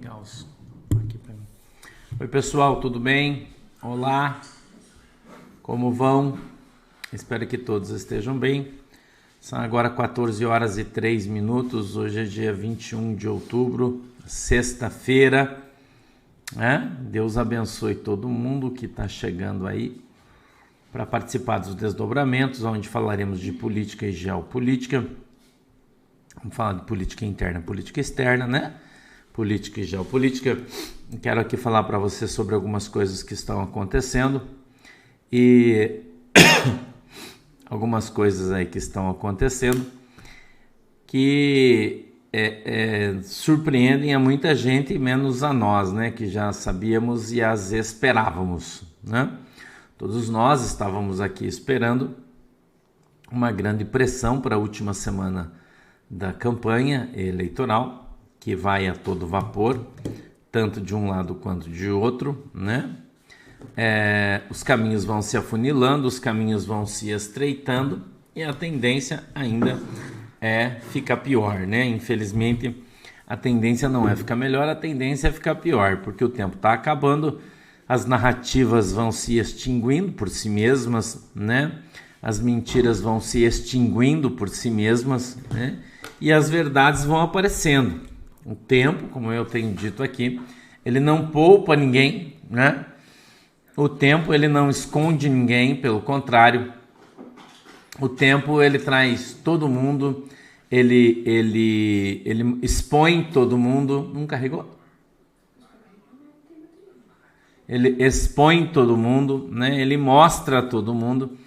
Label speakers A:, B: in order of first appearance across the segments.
A: ligar os aqui para mim. Oi pessoal, tudo bem? Olá, como vão? Espero que todos estejam bem. São agora 14 horas e 3 minutos, hoje é dia 21 de outubro, sexta-feira. Deus abençoe todo mundo que está chegando aí para participar dos desdobramentos, onde falaremos de política e geopolítica. Vamos falar de política interna, política externa, né? Política e geopolítica. Quero aqui falar para você sobre algumas coisas que estão acontecendo e algumas coisas aí que estão acontecendo que surpreendem a muita gente, menos a nós, né? Que já sabíamos e as esperávamos, né? Todos nós estávamos aqui esperando uma grande pressão para a última semana da campanha eleitoral, que vai a todo vapor, tanto de um lado quanto de outro, né? Os caminhos vão se afunilando, os caminhos vão se estreitando e a tendência ainda é ficar pior, né? Infelizmente, a tendência não é ficar melhor, a tendência é ficar pior, porque o tempo está acabando, as narrativas vão se extinguindo por si mesmas, né? As mentiras vão se extinguindo por si mesmas, né? E as verdades vão aparecendo. O tempo, como eu tenho dito aqui, ele não poupa ninguém, né? O tempo, ele não esconde ninguém, pelo contrário. O tempo, ele traz todo mundo, ele expõe todo mundo. Não carregou? Ele expõe todo mundo, né? Ele mostra todo mundo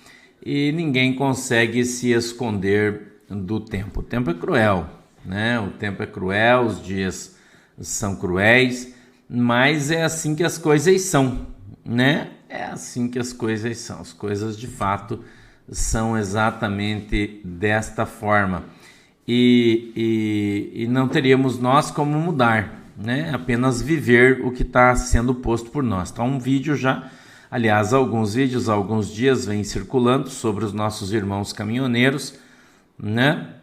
A: e ninguém consegue se esconder do tempo. O tempo é cruel, né? O tempo é cruel, os dias são cruéis, mas é assim que as coisas são, né? É assim que as coisas são. As coisas de fato são exatamente desta forma. E não teríamos nós como mudar, né? Apenas viver o que está sendo posto por nós. Então, um vídeo já, aliás, alguns vídeos há alguns dias vêm circulando sobre os nossos irmãos caminhoneiros, né?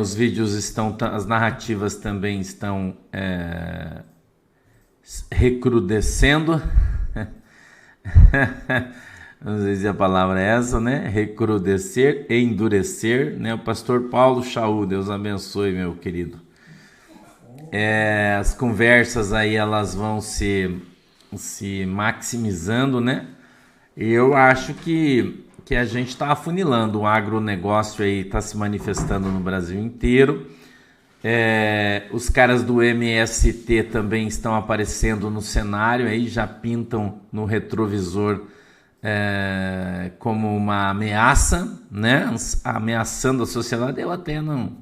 A: Os vídeos estão, as narrativas também estão recrudescendo. Não sei se a palavra é essa, né? Recrudescer, endurecer, né? O pastor Paulo Chaú, Deus abençoe, meu querido. As conversas aí, elas vão se maximizando, né? E eu acho que a gente está afunilando, o agronegócio aí está se manifestando no Brasil inteiro. Os caras do MST também estão aparecendo no cenário, aí já pintam no retrovisor como uma ameaça, né? Ameaçando a sociedade. Eu até não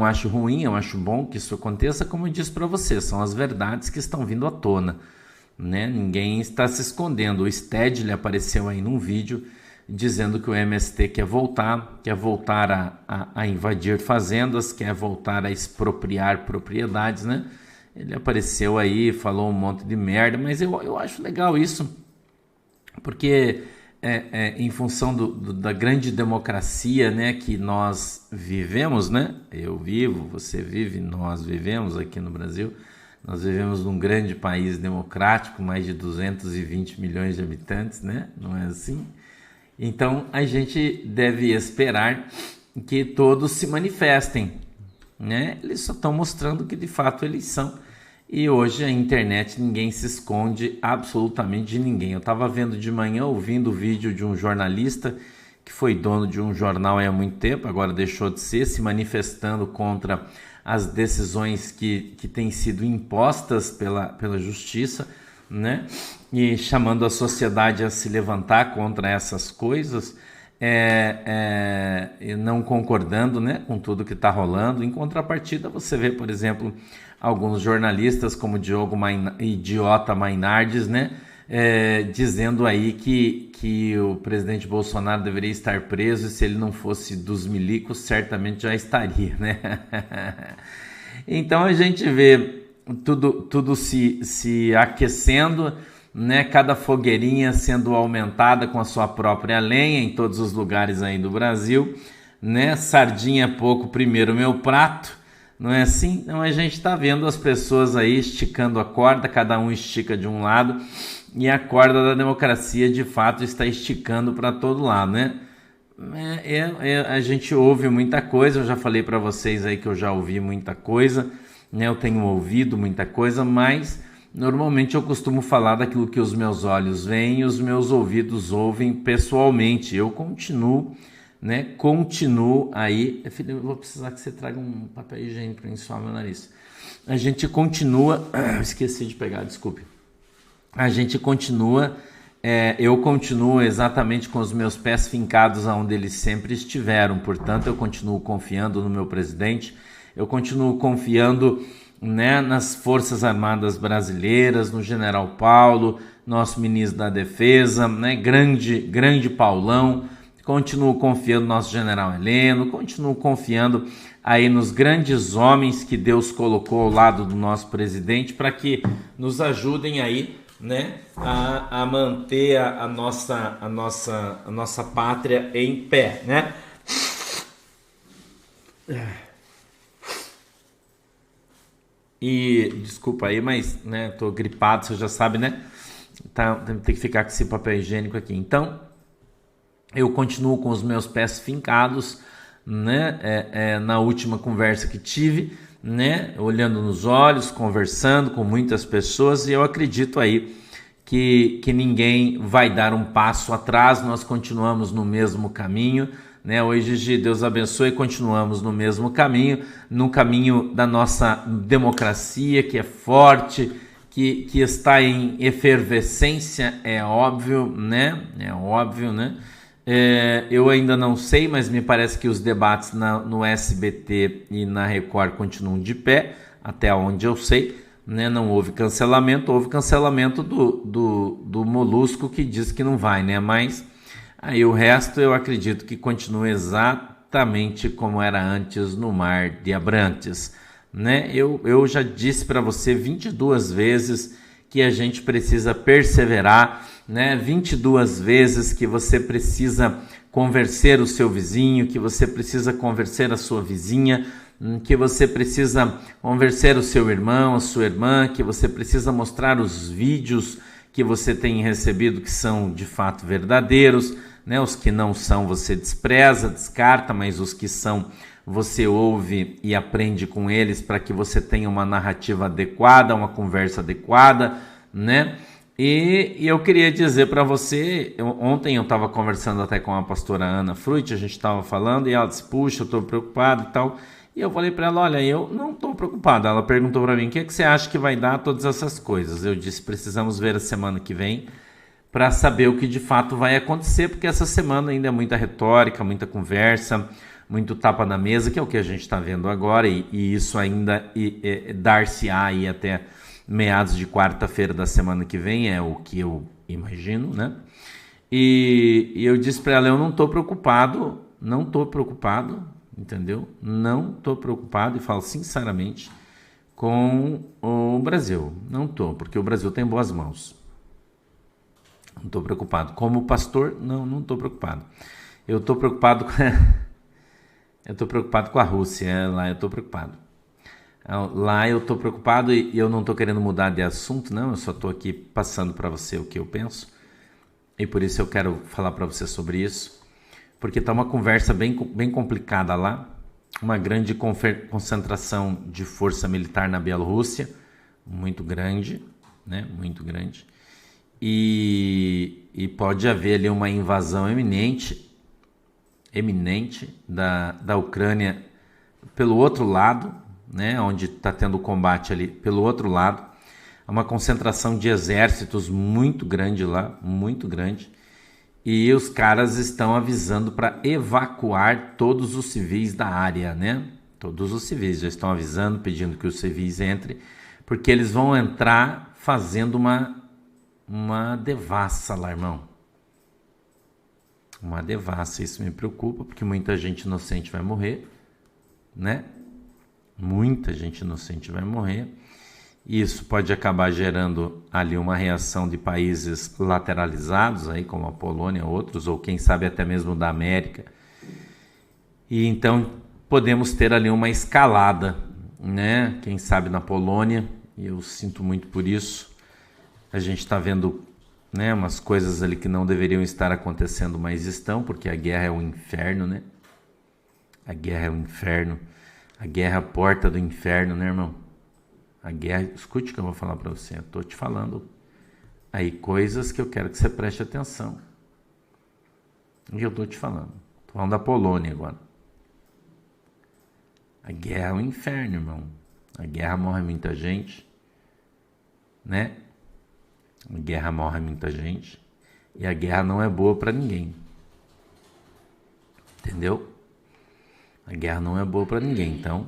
A: acho ruim, eu acho bom que isso aconteça, como eu disse para você, são as verdades que estão vindo à tona, né? Ninguém está se escondendo. O Stedley apareceu aí num vídeo dizendo que o MST quer voltar a invadir fazendas, quer voltar a expropriar propriedades, né? Ele apareceu aí, falou um monte de merda, mas eu acho legal isso, porque em função da grande democracia, né, que nós vivemos, né? Eu vivo, você vive, nós vivemos aqui no Brasil. Nós vivemos num grande país democrático, mais de 220 milhões de habitantes, né? Não é assim? Então, a gente deve esperar que todos se manifestem, né? Eles só estão mostrando que de fato eles são. E hoje a internet, ninguém se esconde absolutamente de ninguém. Eu estava vendo de manhã, ouvindo o vídeo de um jornalista que foi dono de um jornal há muito tempo, agora deixou de ser, se manifestando contra as decisões que têm sido impostas pela justiça, né? E chamando a sociedade a se levantar contra essas coisas, e não concordando, né, com tudo que está rolando. Em contrapartida, você vê, por exemplo, alguns jornalistas como Diogo Idiota Mainardes, né, dizendo aí que o presidente Bolsonaro deveria estar preso, e se ele não fosse dos milicos, certamente já estaria, né? Então a gente vê tudo se aquecendo, né? Cada fogueirinha sendo aumentada com a sua própria lenha em todos os lugares aí do Brasil, né? Sardinha pouco, primeiro meu prato, Não é assim? Então a gente está vendo as pessoas aí esticando a corda, cada um estica de um lado, e a corda da democracia de fato está esticando para todo lado, né? A gente ouve muita coisa, eu já falei para vocês aí que eu já ouvi muita coisa, né? Eu tenho ouvido muita coisa, mas normalmente eu costumo falar daquilo que os meus olhos veem e os meus ouvidos ouvem pessoalmente. Eu continuo, né? Continuo aí. Filho, eu vou precisar que você traga um papel higiênico para enxugar meu nariz. A gente continua. Esqueci de pegar, desculpe. A gente continua. Eu continuo exatamente com os meus pés fincados aonde eles sempre estiveram. Portanto, eu continuo confiando no meu presidente. Eu continuo confiando, né, nas Forças Armadas Brasileiras, no General Paulo, nosso ministro da Defesa, né, grande Paulão. Continuo confiando no nosso General Heleno, continuo confiando aí nos grandes homens que Deus colocou ao lado do nosso presidente para que nos ajudem aí, né, a manter a nossa pátria em pé, né? E desculpa aí, mas, né, tô gripado, você já sabe, né? Tá, tem que ficar com esse papel higiênico aqui. Então, eu continuo com os meus pés fincados, né? Na última conversa que tive, né? Olhando nos olhos, conversando com muitas pessoas, e eu acredito aí que ninguém vai dar um passo atrás. Nós continuamos no mesmo caminho, né? Hoje, Gigi, Deus abençoe, continuamos no mesmo caminho, no caminho da nossa democracia, que é forte, que está em efervescência, é óbvio, né? Eu ainda não sei, mas me parece que os debates no SBT e na Record continuam de pé, até onde eu sei, né? Não houve cancelamento, houve cancelamento do Molusco, que diz que não vai, né? Mas aí o resto eu acredito que continua exatamente como era antes no Mar de Abrantes, né? Eu já disse para você 22 vezes que a gente precisa perseverar, né? 22 vezes que você precisa convencer o seu vizinho, que você precisa convencer a sua vizinha, que você precisa convencer o seu irmão, a sua irmã, que você precisa mostrar os vídeos que você tem recebido que são de fato verdadeiros, né? Os que não são você despreza, descarta, mas os que são você ouve e aprende com eles para que você tenha uma narrativa adequada, uma conversa adequada, né? E eu queria dizer para você, ontem eu estava conversando até com a pastora Ana Fruit, a gente estava falando e ela disse, puxa, eu estou preocupado e tal. E eu falei para ela, olha, eu não estou preocupado. Ela perguntou para mim, o que é que você acha que vai dar todas essas coisas? Eu disse, precisamos ver a semana que vem para saber o que de fato vai acontecer, porque essa semana ainda é muita retórica, muita conversa, muito tapa na mesa, que é o que a gente está vendo agora, e isso ainda dar-se-á aí até meados de quarta-feira da semana que vem, é o que eu imagino, né? E eu disse para ela, eu não estou preocupado, entendeu? Não estou preocupado, e falo sinceramente, com o Brasil. Não estou, porque o Brasil tem boas mãos. Não estou preocupado. Como pastor, não estou preocupado. Eu estou preocupado com... eu estou preocupado com a Rússia, lá eu estou preocupado. Lá eu estou preocupado e eu não estou querendo mudar de assunto, não. Eu só estou aqui passando para você o que eu penso. E por isso eu quero falar para você sobre isso. Porque está uma conversa bem complicada lá. Uma grande concentração de força militar na Bielorrússia. Muito grande, né? Muito grande. E pode haver ali uma invasão eminente da Ucrânia pelo outro lado, né, onde está tendo combate ali pelo outro lado. Há uma concentração de exércitos muito grande lá, muito grande, e os caras estão avisando para evacuar todos os civis da área, né? Todos os civis já estão avisando, pedindo que os civis entrem, porque eles vão entrar fazendo uma devassa lá, irmão. Uma devassa, isso me preocupa, porque muita gente inocente vai morrer, né? Muita gente inocente vai morrer. Isso pode acabar gerando ali uma reação de países lateralizados, aí, como a Polônia, outros, ou quem sabe até mesmo da América. E então podemos ter ali uma escalada. né? Quem sabe na Polônia, e eu sinto muito por isso. A gente está vendo, né, umas coisas ali que não deveriam estar acontecendo, mas estão, porque a guerra é um inferno, né? A guerra é um inferno. A guerra é a porta do inferno, né, irmão? A guerra... Escute o que eu vou falar para você. Eu tô te falando aí coisas que eu quero que você preste atenção. E eu tô te falando. Tô falando da Polônia agora. A guerra é um inferno, irmão. A guerra morre muita gente, né? A guerra morre muita gente. E a guerra não é boa para ninguém. Entendeu? A guerra não é boa para ninguém. Então,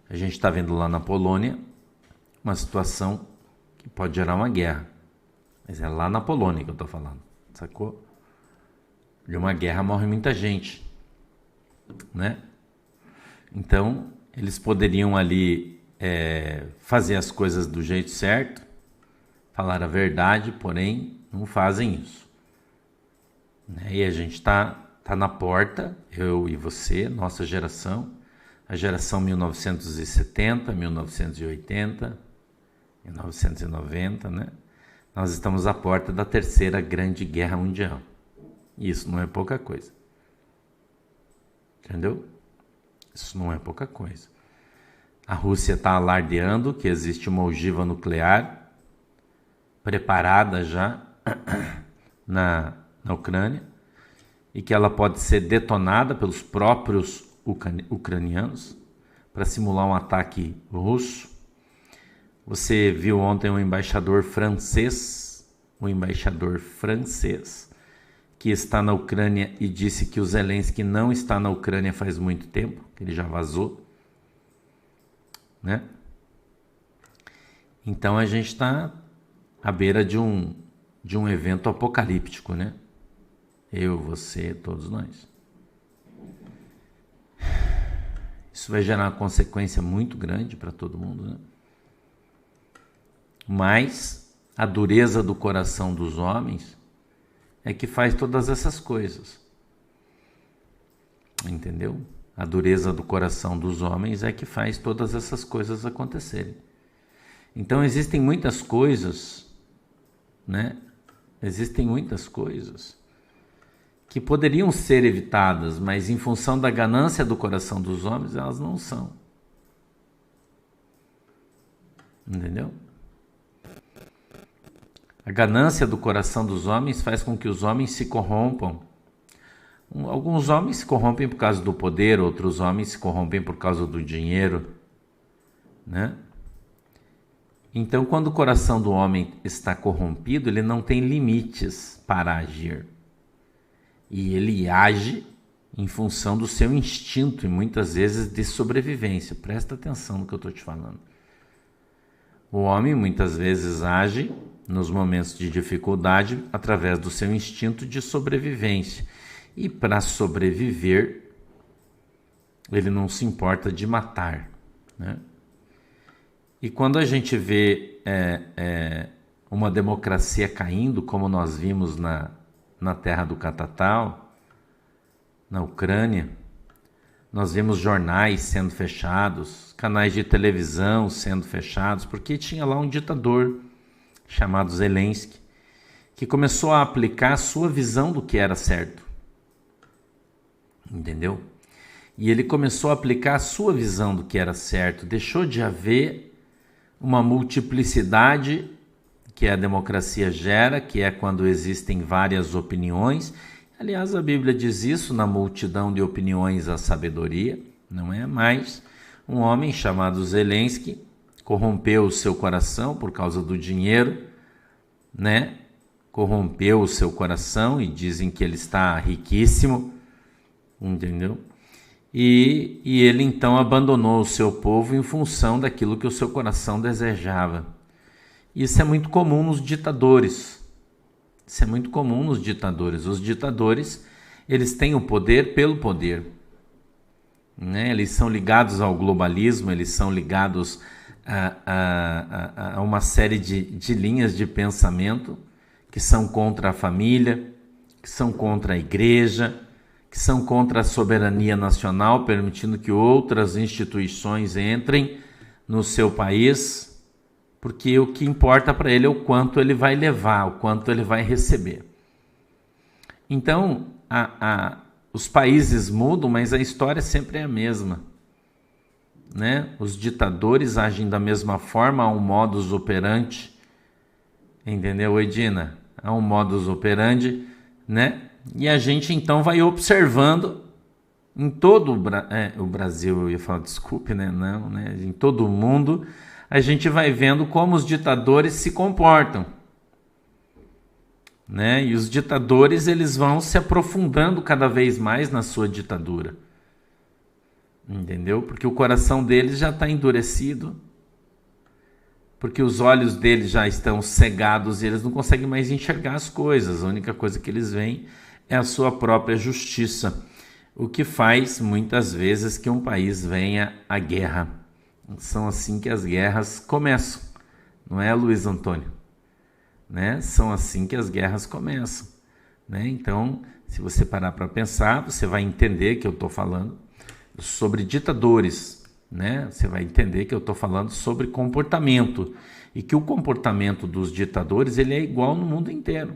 A: a gente está vendo lá na Polônia uma situação que pode gerar uma guerra. Mas é lá na Polônia que eu estou falando. Sacou? De uma guerra morre muita gente, né? Então, eles poderiam ali fazer as coisas do jeito certo, falar a verdade, porém não fazem isso, né? E a gente está na porta, eu e você, nossa geração, a geração 1970, 1980, 1990, né? Nós estamos à porta da terceira grande guerra mundial. Isso não é pouca coisa. Entendeu? Isso não é pouca coisa. A Rússia está alardeando que existe uma ogiva nuclear preparada já na Ucrânia e que ela pode ser detonada pelos próprios ucranianos para simular um ataque russo. Você viu ontem o embaixador francês que está na Ucrânia e disse que o Zelensky não está na Ucrânia faz muito tempo, que ele já vazou, né? Então a gente está à beira de um evento apocalíptico, né? Eu, você, todos nós. Isso vai gerar uma consequência muito grande para todo mundo, né? Mas a dureza do coração dos homens é que faz todas essas coisas. Entendeu? A dureza do coração dos homens é que faz todas essas coisas acontecerem. Então existem muitas coisas, né? Existem muitas coisas que poderiam ser evitadas, mas em função da ganância do coração dos homens, elas não são. Entendeu? A ganância do coração dos homens faz com que os homens se corrompam. Alguns homens se corrompem por causa do poder, outros homens se corrompem por causa do dinheiro, né? Então, quando o coração do homem está corrompido, ele não tem limites para agir. E ele age em função do seu instinto e muitas vezes de sobrevivência. Presta atenção no que eu estou te falando. O homem muitas vezes age nos momentos de dificuldade através do seu instinto de sobrevivência. E para sobreviver, ele não se importa de matar, né? E quando a gente vê uma democracia caindo, como nós vimos na terra do Catatal, na Ucrânia, nós vimos jornais sendo fechados, canais de televisão sendo fechados, porque tinha lá um ditador chamado Zelensky, que começou a aplicar a sua visão do que era certo. Entendeu? E ele começou a aplicar a sua visão do que era certo. Deixou de haver uma multiplicidade que a democracia gera, que é quando existem várias opiniões. Aliás, a Bíblia diz isso: na multidão de opiniões a sabedoria. Não é mais um homem chamado Zelensky corrompeu o seu coração por causa do dinheiro, né? Corrompeu o seu coração e dizem que ele está riquíssimo, entendeu? E ele então abandonou o seu povo em função daquilo que o seu coração desejava. Isso é muito comum nos ditadores. Isso é muito comum nos ditadores. Os ditadores, eles têm o poder pelo poder, né? Eles são ligados ao globalismo, eles são ligados a uma série de linhas de pensamento que são contra a família, que são contra a igreja, que são contra a soberania nacional, permitindo que outras instituições entrem no seu país, porque o que importa para ele é o quanto ele vai levar, o quanto ele vai receber. Então, os países mudam, mas a história sempre é a mesma, né? Os ditadores agem da mesma forma, há um modus operandi, entendeu, Edina? Há um modus operandi, né? E a gente então vai observando em todo o Brasil, eu ia falar, desculpe, né? Não, né? Em todo o mundo, a gente vai vendo como os ditadores se comportam, né? E os ditadores, eles vão se aprofundando cada vez mais na sua ditadura, entendeu? Porque o coração deles já está endurecido, porque os olhos deles já estão cegados e eles não conseguem mais enxergar as coisas. A única coisa que eles veem é a sua própria justiça, o que faz muitas vezes que um país venha à guerra. São assim que as guerras começam, não é, Luiz Antônio? Né? São assim que as guerras começam, né? Então, se você parar para pensar, você vai entender que eu estou falando sobre ditadores, né? Você vai entender que eu estou falando sobre comportamento e que o comportamento dos ditadores ele é igual no mundo inteiro.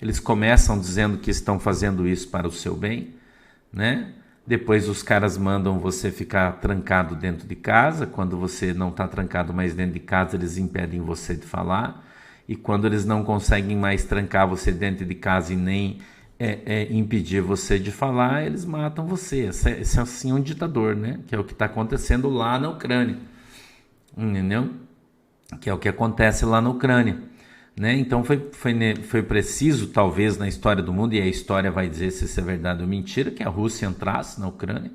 A: Eles começam dizendo que estão fazendo isso para o seu bem, né? Depois os caras mandam você ficar trancado dentro de casa. Quando você não está trancado mais dentro de casa, eles impedem você de falar. E quando eles não conseguem mais trancar você dentro de casa e nem impedir você de falar, eles matam você. Esse é assim um ditador, né? Que é o que está acontecendo lá na Ucrânia, entendeu? Que é o que acontece lá na Ucrânia, né? Então foi preciso, talvez, na história do mundo, e a história vai dizer se isso é verdade ou mentira, que a Rússia entrasse na Ucrânia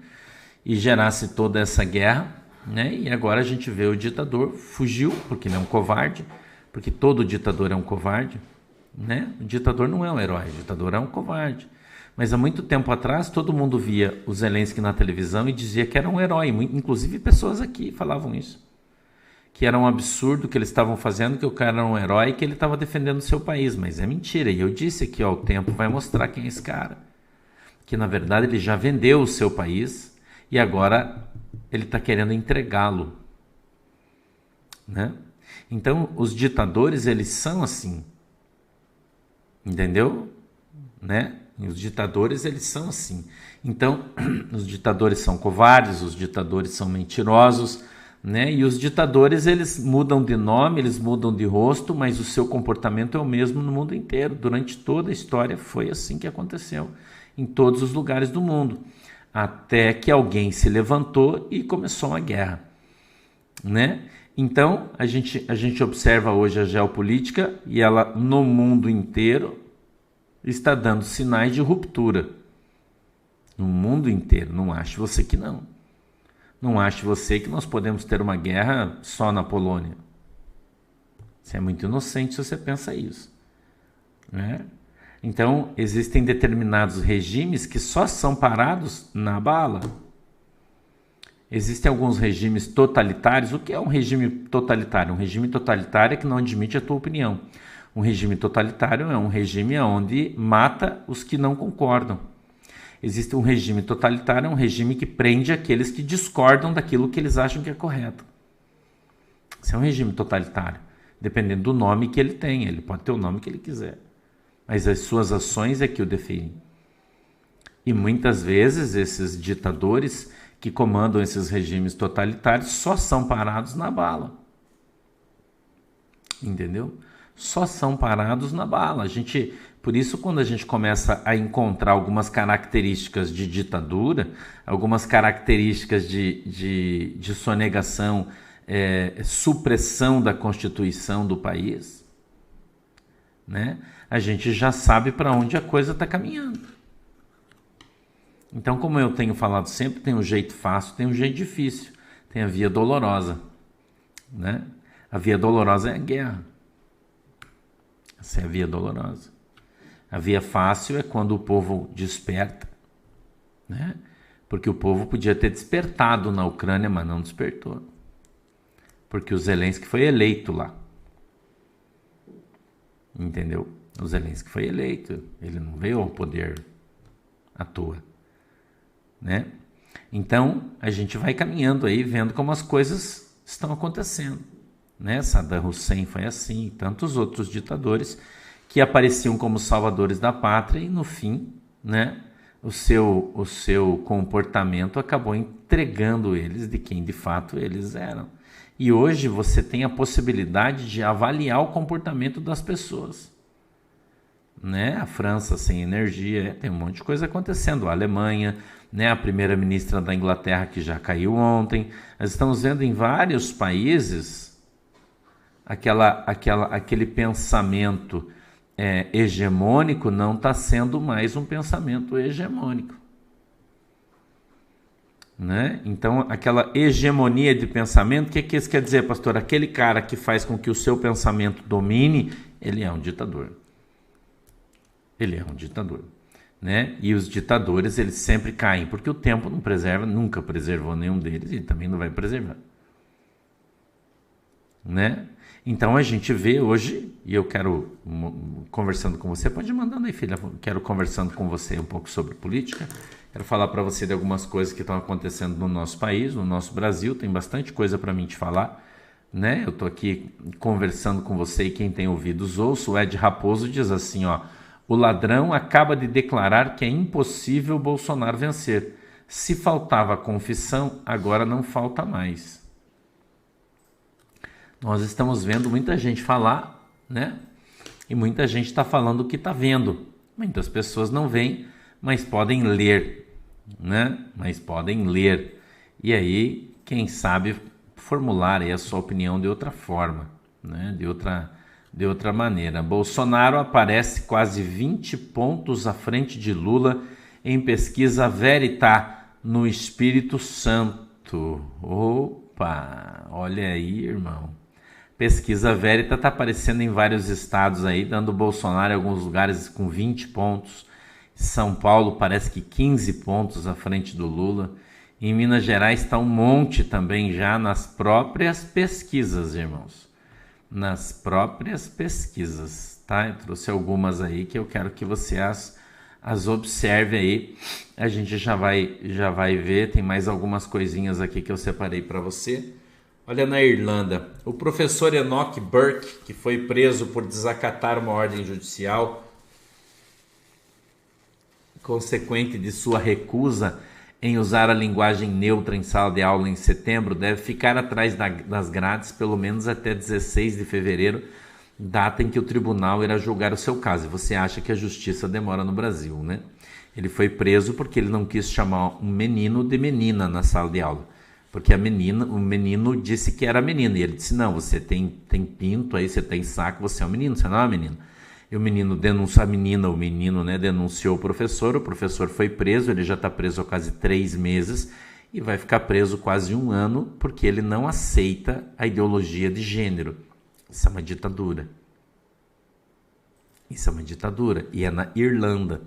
A: e gerasse toda essa guerra, né? E agora a gente vê o ditador fugiu, porque ele é um covarde, porque todo ditador é um covarde, né? O ditador não é um herói, o ditador é um covarde. Mas há muito tempo atrás todo mundo via o Zelensky na televisão e dizia que era um herói, inclusive pessoas aqui falavam isso, que era um absurdo que eles estavam fazendo, que o cara era um herói e que ele estava defendendo o seu país, mas é mentira. E eu disse aqui, ó, o tempo vai mostrar quem é esse cara, que na verdade ele já vendeu o seu país e agora ele está querendo entregá-lo, né? Então os ditadores eles são assim, entendeu? Né? E os ditadores eles são assim. Então os ditadores são covardes, os ditadores são mentirosos, né? E os ditadores eles mudam de nome, eles mudam de rosto, mas o seu comportamento é o mesmo no mundo inteiro. Durante toda a história foi assim que aconteceu, em todos os lugares do mundo, até que alguém se levantou e começou uma guerra, né? Então a gente observa hoje a geopolítica e ela no mundo inteiro está dando sinais de ruptura. No mundo inteiro. Não ache você que não. Não ache você que nós podemos ter uma guerra só na Polônia. Você é muito inocente se você pensa isso, né? Então, existem determinados regimes que só são parados na bala. Existem alguns regimes totalitários. O que é um regime totalitário? Um regime totalitário é que não admite a tua opinião. Um regime totalitário é um regime onde mata os que não concordam. Existe um regime totalitário, é um regime que prende aqueles que discordam daquilo que eles acham que é correto. Esse é um regime totalitário, dependendo do nome que ele tem. Ele pode ter o nome que ele quiser, mas as suas ações é que o definem. E muitas vezes esses ditadores que comandam esses regimes totalitários só são parados na bala. Entendeu? Só são parados na bala. Por isso, quando a gente começa a encontrar algumas características de ditadura, algumas características de sonegação, supressão da Constituição do país, né? A gente já sabe para onde a coisa está caminhando. Então, como eu tenho falado sempre, tem um jeito fácil, tem um jeito difícil, tem a via dolorosa, né? A via dolorosa é a guerra. Essa é a via dolorosa. A via fácil é quando o povo desperta, né? Porque o povo podia ter despertado na Ucrânia, mas não despertou. Porque o Zelensky foi eleito lá. Entendeu? O Zelensky foi eleito. Ele não veio ao poder à toa, né? Então, a gente vai caminhando aí, vendo como as coisas estão acontecendo, né? Saddam Hussein foi assim, e tantos outros ditadores que apareciam como salvadores da pátria e no fim, né, o seu comportamento acabou entregando eles de quem de fato eles eram. E hoje você tem a possibilidade de avaliar o comportamento das pessoas, né? A França sem energia, tem um monte de coisa acontecendo. A Alemanha, né? A primeira-ministra da Inglaterra que já caiu ontem. Nós estamos vendo em vários países aquele pensamento hegemônico não está sendo mais um pensamento hegemônico, né? Então, aquela hegemonia de pensamento, o que isso quer dizer, pastor? Aquele cara que faz com que o seu pensamento domine, ele é um ditador. Ele é um ditador, né? E os ditadores, eles sempre caem, porque o tempo não preserva, nunca preservou nenhum deles e também não vai preservar, né? Então a gente vê hoje, e eu quero, conversando com você, pode ir mandando aí, filha, quero conversando com você um pouco sobre política, quero falar para você de algumas coisas que estão acontecendo no nosso país, no nosso Brasil, tem bastante coisa para mim te falar, né? Eu estou aqui conversando com você e quem tem ouvidos ouça. O Ed Raposo diz assim, ó: o ladrão acaba de declarar que é impossível Bolsonaro vencer. Se faltava confissão, agora não falta mais. Nós estamos vendo muita gente falar, né? E muita gente está falando o que está vendo. Muitas pessoas não veem, mas podem ler, né? Mas podem ler. E aí, quem sabe formular aí a sua opinião de outra forma, né? De outra maneira. Bolsonaro aparece quase 20 pontos à frente de Lula em pesquisa Veritá no Espírito Santo. Opa, olha aí, irmão. Pesquisa Veritá está aparecendo em vários estados aí, dando Bolsonaro em alguns lugares com 20 pontos. São Paulo parece que 15 pontos à frente do Lula. Em Minas Gerais está um monte também já nas próprias pesquisas, irmãos. Nas próprias pesquisas, tá? Eu trouxe algumas aí que eu quero que você as observe aí. A gente já vai ver, tem mais algumas coisinhas aqui que eu separei para você. Olha, na Irlanda, o professor Enoch Burke, que foi preso por desacatar uma ordem judicial consequente de sua recusa em usar a linguagem neutra em sala de aula em setembro, deve ficar atrás das grades pelo menos até 16 de fevereiro, data em que o tribunal irá julgar o seu caso. E você acha que a justiça demora no Brasil, né? Ele foi preso porque ele não quis chamar um menino de menina na sala de aula. Porque o menino disse que era menina. E ele disse, não, você tem pinto aí, você tem saco, você é um menino, você não é uma menina. E o menino denunciou o professor foi preso, ele já está preso há quase 3 meses e vai ficar preso quase 1 ano porque ele não aceita a ideologia de gênero. Isso é uma ditadura. Isso é uma ditadura. E é na Irlanda.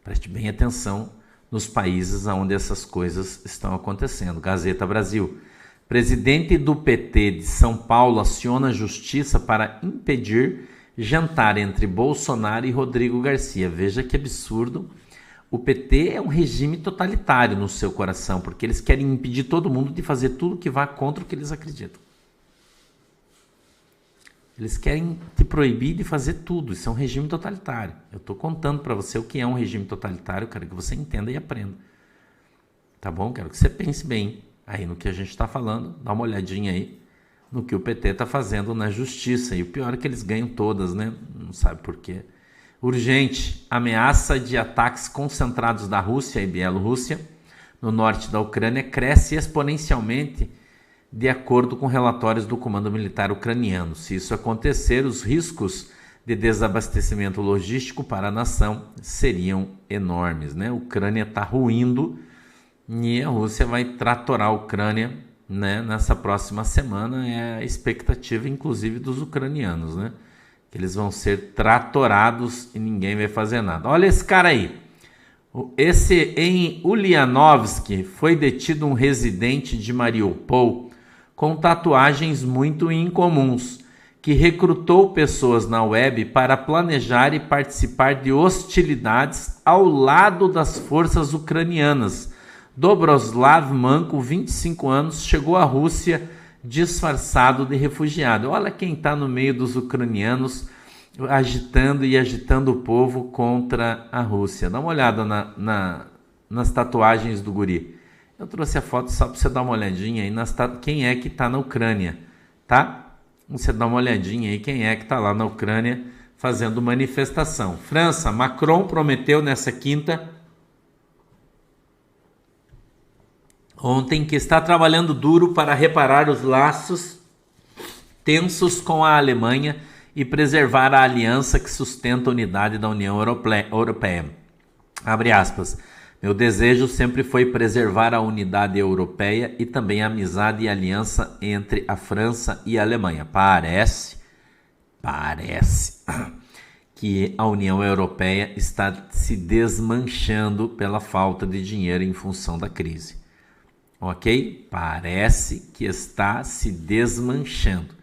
A: Preste bem atenção nos países onde essas coisas estão acontecendo. Gazeta Brasil. Presidente do PT de São Paulo aciona a justiça para impedir jantar entre Bolsonaro e Rodrigo Garcia. Veja que absurdo. O PT é um regime totalitário no seu coração, porque eles querem impedir todo mundo de fazer tudo que vá contra o que eles acreditam. Eles querem te proibir de fazer tudo. Isso é um regime totalitário. Eu estou contando para você o que é um regime totalitário. Eu quero que você entenda e aprenda. Tá bom? Quero que você pense bem aí no que a gente está falando. Dá uma olhadinha aí no que o PT está fazendo na justiça. E o pior é que eles ganham todas, né? Não sabe por quê. Urgente. Ameaça de ataques concentrados da Rússia e Bielorrússia no norte da Ucrânia cresce exponencialmente de acordo com relatórios do Comando Militar Ucraniano. Se isso acontecer, os riscos de desabastecimento logístico para a nação seriam enormes, né? A Ucrânia está ruindo e a Rússia vai tratorar a Ucrânia, né? Nessa próxima semana. É a expectativa, inclusive, dos ucranianos, né? Que eles vão ser tratorados e ninguém vai fazer nada. Olha esse cara aí. Em Ulyanovsk foi detido um residente de Mariupol com tatuagens muito incomuns, que recrutou pessoas na web para planejar e participar de hostilidades ao lado das forças ucranianas. Dobroslav Manko, 25 anos, chegou à Rússia disfarçado de refugiado. Olha quem está no meio dos ucranianos agitando o povo contra a Rússia. Dá uma olhada nas tatuagens do guri. Eu trouxe a foto só para você dar uma olhadinha aí quem é que está na Ucrânia, tá? Você dá uma olhadinha aí quem é que está lá na Ucrânia fazendo manifestação. França, Macron prometeu nessa quinta, ontem, que está trabalhando duro para reparar os laços tensos com a Alemanha e preservar a aliança que sustenta a unidade da União Europeia. Abre aspas. Meu desejo sempre foi preservar a unidade europeia e também a amizade e aliança entre a França e a Alemanha. Parece que a União Europeia está se desmanchando pela falta de dinheiro em função da crise. Ok? Parece que está se desmanchando.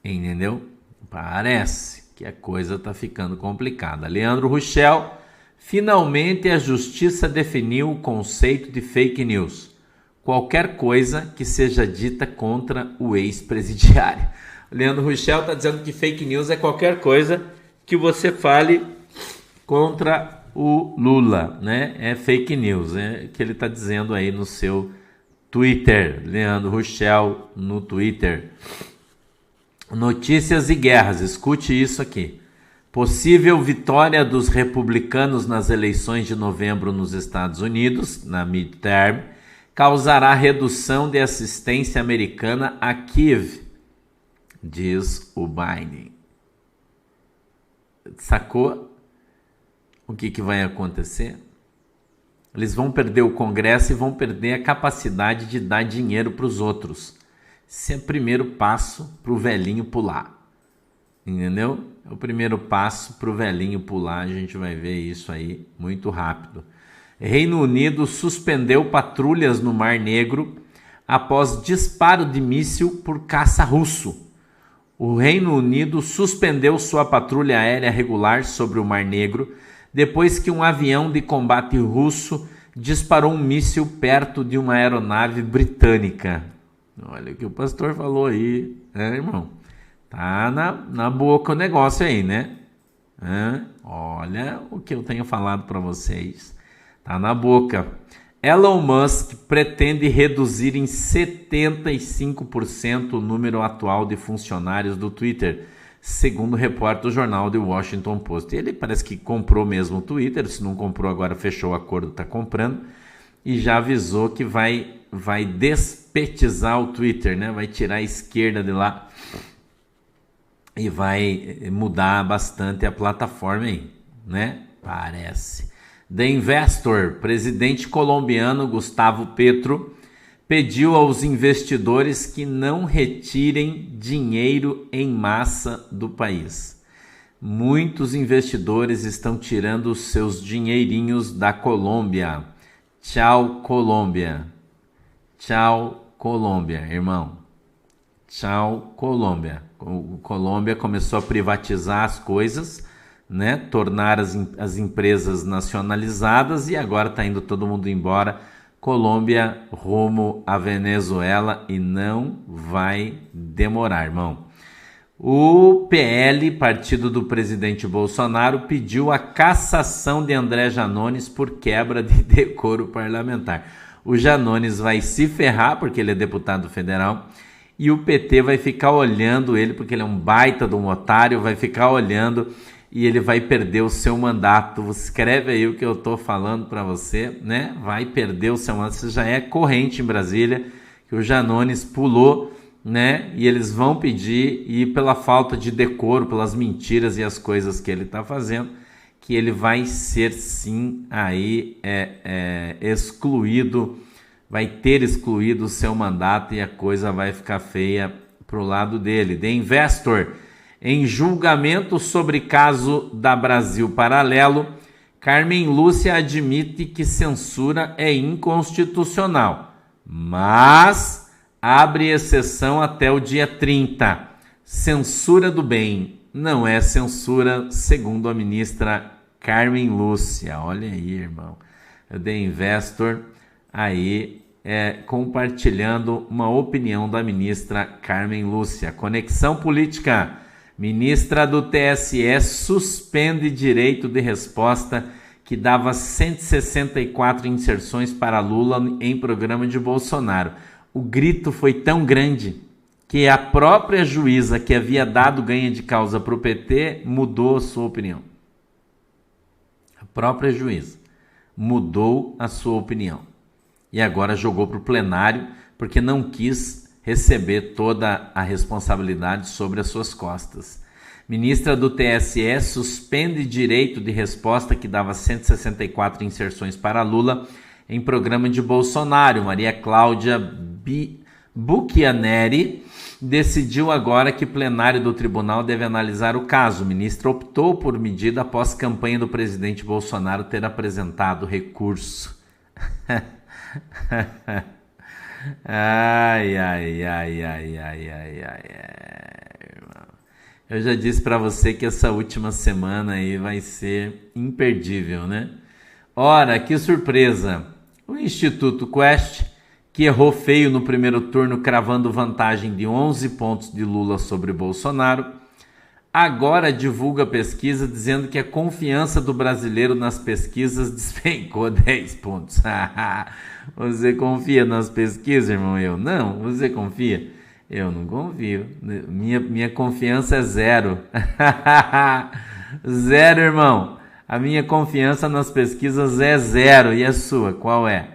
A: Entendeu? Parece que a coisa está ficando complicada. Leandro Rochel, finalmente a justiça definiu o conceito de fake news. Qualquer coisa que seja dita contra o ex-presidiário. Leandro Rochel está dizendo que fake news é qualquer coisa que você fale contra o Lula, né? É fake news, é que ele está dizendo aí no seu Twitter. Leandro Rochel no Twitter. Notícias e guerras, escute isso aqui. Possível vitória dos republicanos nas eleições de novembro nos Estados Unidos, na midterm, causará redução de assistência americana a Kiev, diz o Biden. Sacou o que vai acontecer? Eles vão perder o Congresso e vão perder a capacidade de dar dinheiro para os outros. Esse é o primeiro passo para o velhinho pular. Entendeu? É o primeiro passo para o velhinho pular. A gente vai ver isso aí muito rápido. Reino Unido suspendeu patrulhas no Mar Negro após disparo de míssil por caça russo. O Reino Unido suspendeu sua patrulha aérea regular sobre o Mar Negro depois que um avião de combate russo disparou um míssil perto de uma aeronave britânica. Olha o que o pastor falou aí, irmão? Tá na boca o negócio aí, né? Olha o que eu tenho falado para vocês. Tá na boca. Elon Musk pretende reduzir em 75% o número atual de funcionários do Twitter, segundo reporta o jornal The Washington Post. Ele parece que comprou mesmo o Twitter, se não comprou agora fechou o acordo, está comprando, e já avisou que vai despetizar o Twitter, né? Vai tirar a esquerda de lá e vai mudar bastante a plataforma aí, né? Parece. The Investor, presidente colombiano Gustavo Petro, pediu aos investidores que não retirem dinheiro em massa do país. Muitos investidores estão tirando os seus dinheirinhos da Colômbia. Tchau, Colômbia. Tchau, Colômbia, irmão. Tchau, Colômbia. O Colômbia começou a privatizar as coisas, né? Tornar as empresas nacionalizadas e agora está indo todo mundo embora. Colômbia rumo à Venezuela e não vai demorar, irmão. O PL, partido do presidente Bolsonaro, pediu a cassação de André Janones por quebra de decoro parlamentar. O Janones vai se ferrar porque ele é deputado federal e o PT vai ficar olhando ele porque ele é um baita de um otário, vai ficar olhando e ele vai perder o seu mandato. Escreve aí o que eu estou falando para você, né? Vai perder o seu mandato. Isso já é corrente em Brasília, que o Janones pulou, né? E eles vão pedir, e pela falta de decoro, pelas mentiras e as coisas que ele está fazendo, que ele vai ser sim aí excluído, vai ter excluído o seu mandato e a coisa vai ficar feia pro lado dele. The Investor, em julgamento sobre caso da Brasil Paralelo, Carmen Lúcia admite que censura é inconstitucional, mas abre exceção até o dia 30. Censura do bem não é censura, segundo a ministra Carmen Lúcia. Olha aí, irmão. The Investor aí compartilhando uma opinião da ministra Carmen Lúcia. Conexão política. Ministra do TSE suspende direito de resposta que dava 164 inserções para Lula em programa de Bolsonaro. O grito foi tão grande que a própria juíza que havia dado ganho de causa para o PT mudou a sua opinião. A própria juíza mudou a sua opinião. E agora jogou para o plenário porque não quis receber toda a responsabilidade sobre as suas costas. Ministra do TSE suspende direito de resposta que dava 164 inserções para Lula em programa de Bolsonaro. Maria Cláudia Buchianeri decidiu agora que o plenário do tribunal deve analisar o caso. O ministro optou por medida após campanha do presidente Bolsonaro ter apresentado recurso. Ai. Eu já disse para você que essa última semana aí vai ser imperdível, né? Ora, que surpresa! O Instituto Quest, que errou feio no primeiro turno, cravando vantagem de 11 pontos de Lula sobre Bolsonaro, agora divulga pesquisa dizendo que a confiança do brasileiro nas pesquisas despencou 10 pontos. Você confia nas pesquisas, irmão? Eu não. Você confia? Eu não confio. Minha confiança é zero. Zero, irmão. A minha confiança nas pesquisas é zero. E a sua, qual é?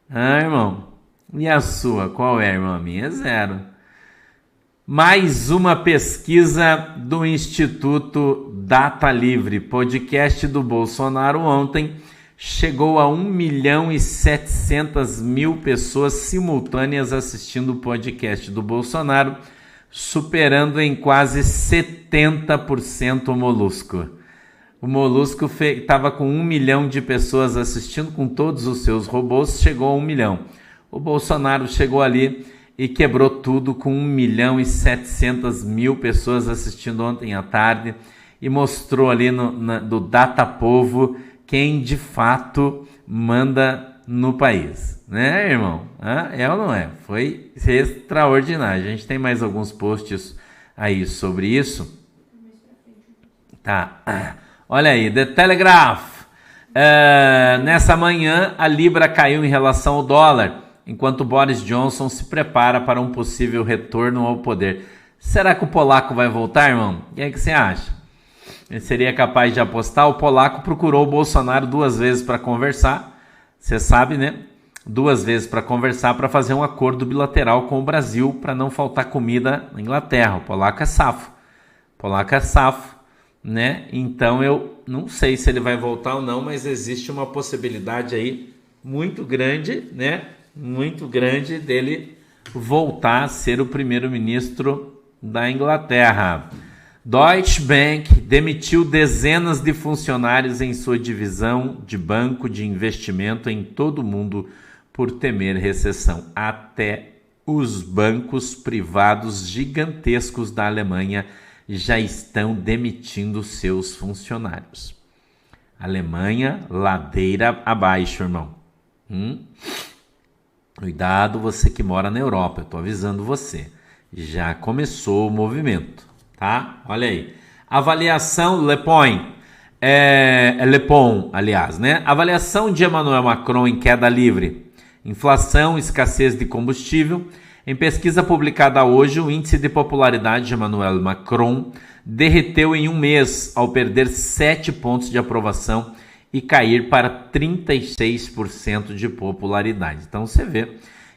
A: Irmão? E a sua, qual é, irmão? A minha é zero. Mais uma pesquisa do Instituto Data Livre. Podcast do Bolsonaro ontem chegou a 1.700.000 pessoas simultâneas assistindo o podcast do Bolsonaro, superando em quase 70% o Molusco. O Molusco estava com 1 milhão de pessoas assistindo com todos os seus robôs, chegou a 1 milhão. O Bolsonaro chegou ali e quebrou tudo com 1.700.000 pessoas assistindo ontem à tarde e mostrou ali do Data Povo quem de fato manda no país, né, irmão? É ou não é? Foi extraordinário. A gente tem mais alguns posts aí sobre isso. Tá. Olha aí, The Telegraph. Nessa manhã, a Libra caiu em relação ao dólar, enquanto Boris Johnson se prepara para um possível retorno ao poder. Será que o polaco vai voltar, irmão? O que é que você acha? Ele seria capaz de apostar? O polaco procurou o Bolsonaro 2 vezes para conversar. Você sabe, né? 2 vezes para conversar, para fazer um acordo bilateral com o Brasil, para não faltar comida na Inglaterra. O polaco é safo. Né? Então eu não sei se ele vai voltar ou não, mas existe uma possibilidade aí muito grande, né? Muito grande dele voltar a ser o primeiro-ministro da Inglaterra. Deutsche Bank demitiu dezenas de funcionários em sua divisão de banco de investimento em todo o mundo por temer recessão. Até os bancos privados gigantescos da Alemanha já estão demitindo seus funcionários. Alemanha, ladeira abaixo, irmão. Cuidado, você que mora na Europa, eu estou avisando você. Já começou o movimento, tá? Olha aí. Avaliação Le Pen, aliás, né? Avaliação de Emmanuel Macron em queda livre. Inflação, escassez de combustível. Em pesquisa publicada hoje, o índice de popularidade de Emmanuel Macron derreteu em um mês, ao perder 7 pontos de aprovação e cair para 36% de popularidade. Então você vê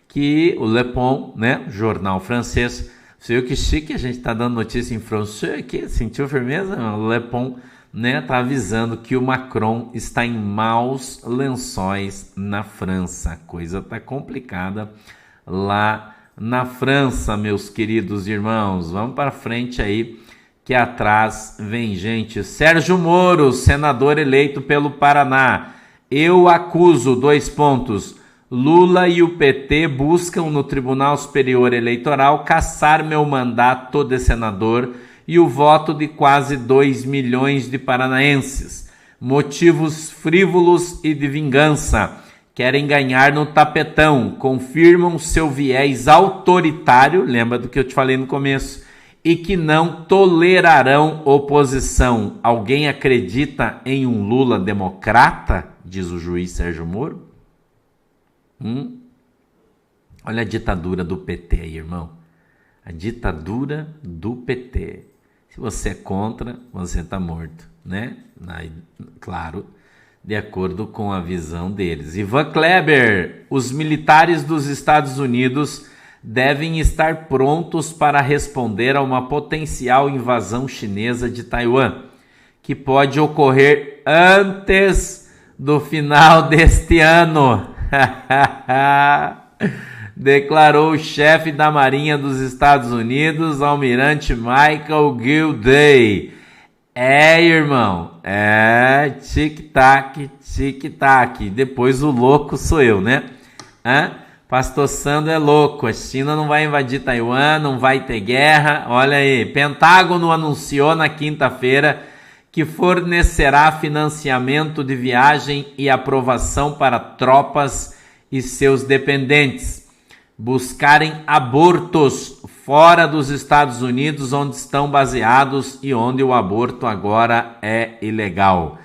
A: que o Le Pen, né, jornal francês, você viu que chique, a gente está dando notícia em francês aqui, sentiu firmeza? O Le Pen, né, tá avisando que o Macron está em maus lençóis na França. A coisa tá complicada lá na França, meus queridos irmãos. Vamos para frente aí, que atrás vem gente. Sérgio Moro, senador eleito pelo Paraná. Eu acuso, 2 pontos. Lula e o PT buscam no Tribunal Superior Eleitoral cassar meu mandato de senador e o voto de quase 2 milhões de paranaenses. Motivos frívolos e de vingança. querem ganhar no tapetão, confirmam seu viés autoritário, lembra do que eu te falei no começo, e que não tolerarão oposição. Alguém acredita em um Lula democrata? Diz o juiz Sérgio Moro. Olha a ditadura do PT aí, irmão. A ditadura do PT. Se você é contra, você está morto, né? Claro, de acordo com a visão deles. Ivan Kleber, os militares dos Estados Unidos devem estar prontos para responder a uma potencial invasão chinesa de Taiwan, que pode ocorrer antes do final deste ano. Declarou o chefe da Marinha dos Estados Unidos, almirante Michael Gilday. Irmão, tic-tac, tic-tac. Depois o louco sou eu, né? Pastor Sandro é louco. A China não vai invadir Taiwan, não vai ter guerra. Olha aí, Pentágono anunciou na quinta-feira que fornecerá financiamento de viagem e aprovação para tropas e seus dependentes buscarem abortos fora dos Estados Unidos, onde estão baseados e onde o aborto agora é ilegal.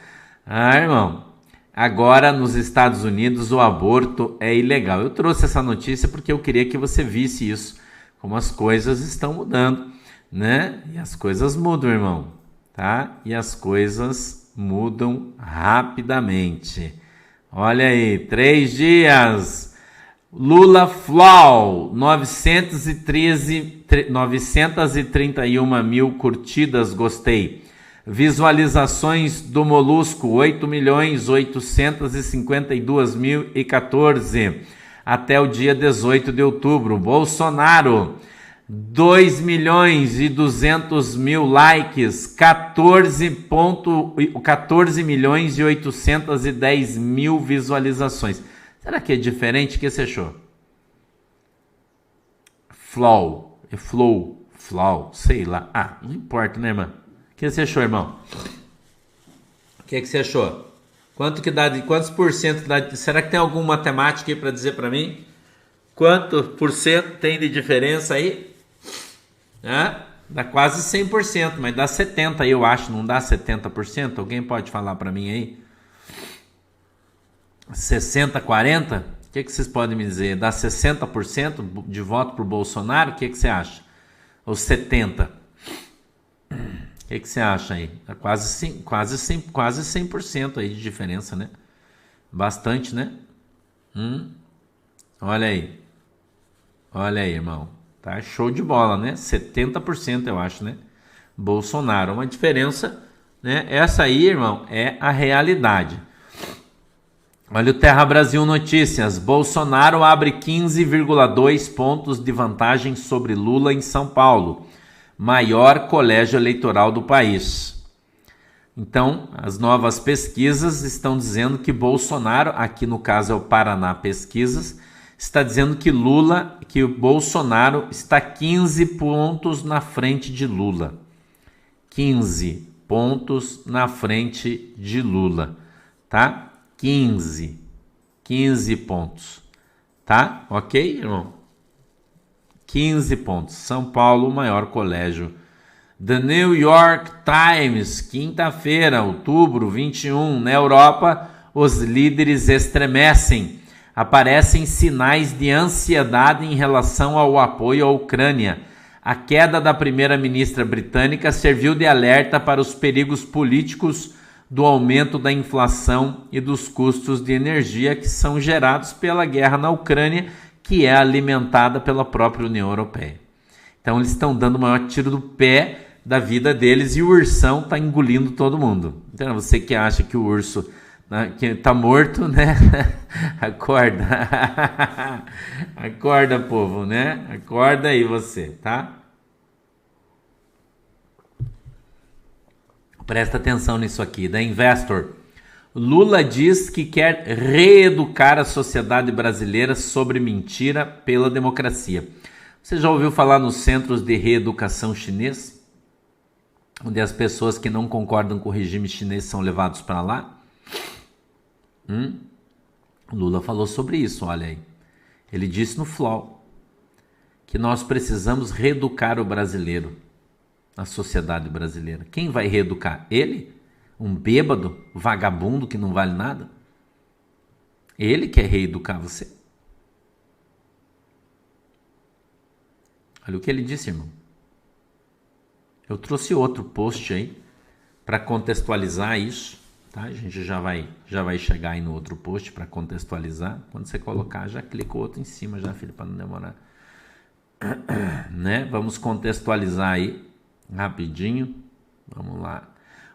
A: Irmão, agora nos Estados Unidos o aborto é ilegal. Eu trouxe essa notícia porque eu queria que você visse isso, como as coisas estão mudando, né? E as coisas mudam, irmão, tá? E as coisas mudam rapidamente. Olha aí, 3 dias... Lula Flow, 931 mil curtidas, gostei. Visualizações do Molusco, 8.852.014 até o dia 18 de outubro. Bolsonaro, 2.200.000 likes, 14.810.000 visualizações. Será que é diferente? O que você achou? Flow, sei lá. Não importa, né, irmão? O que você achou, irmão? O que você achou? Quantos por cento dá? Será que tem alguma matemática aí para dizer para mim? Quanto por cento tem de diferença aí? Dá quase 100%, mas dá 70% aí, eu acho. Não dá 70%? Alguém pode falar para mim aí? 60-40? O que vocês podem me dizer? Dá 60% de voto para o Bolsonaro? O que você acha? Ou 70%? O que você acha aí? Dá quase 100% aí de diferença, né? Bastante, né? Olha aí, irmão. Tá show de bola, né? 70% eu acho, né? Bolsonaro, uma diferença, né? Essa aí, irmão, é a realidade. Olha o Terra Brasil Notícias. Bolsonaro abre 15,2 pontos de vantagem sobre Lula em São Paulo. Maior colégio eleitoral do país. Então, as novas pesquisas estão dizendo que Bolsonaro, aqui no caso é o Paraná Pesquisas, está dizendo que o Bolsonaro está 15 pontos na frente de Lula. 15 pontos na frente de Lula, tá? 15 pontos, tá? Ok, irmão? 15 pontos. São Paulo, o maior colégio. The New York Times, quinta-feira, outubro 21. Na Europa, os líderes estremecem. Aparecem sinais de ansiedade em relação ao apoio à Ucrânia. A queda da primeira-ministra britânica serviu de alerta para os perigos políticos do aumento da inflação e dos custos de energia que são gerados pela guerra na Ucrânia, que é alimentada pela própria União Europeia. Então eles estão dando o maior tiro do pé da vida deles e o ursão está engolindo todo mundo. Então você que acha que o urso que está morto, né? Acorda. Acorda, povo, né? Acorda aí você, tá? Presta atenção nisso aqui, da Investor. Lula diz que quer reeducar a sociedade brasileira sobre mentira pela democracia. Você já ouviu falar nos centros de reeducação chinês? Onde as pessoas que não concordam com o regime chinês são levados para lá? Lula falou sobre isso, olha aí. Ele disse no FLOW que nós precisamos reeducar o brasileiro, a sociedade brasileira. Quem vai reeducar? Ele? Um bêbado, vagabundo que não vale nada? Ele quer reeducar você? Olha o que ele disse, irmão. Eu trouxe outro post aí para contextualizar isso, tá? A gente já vai chegar aí no outro post para contextualizar. Quando você colocar, já clica o outro em cima já, filho, para não demorar. Né? Vamos contextualizar aí rapidinho. Vamos lá.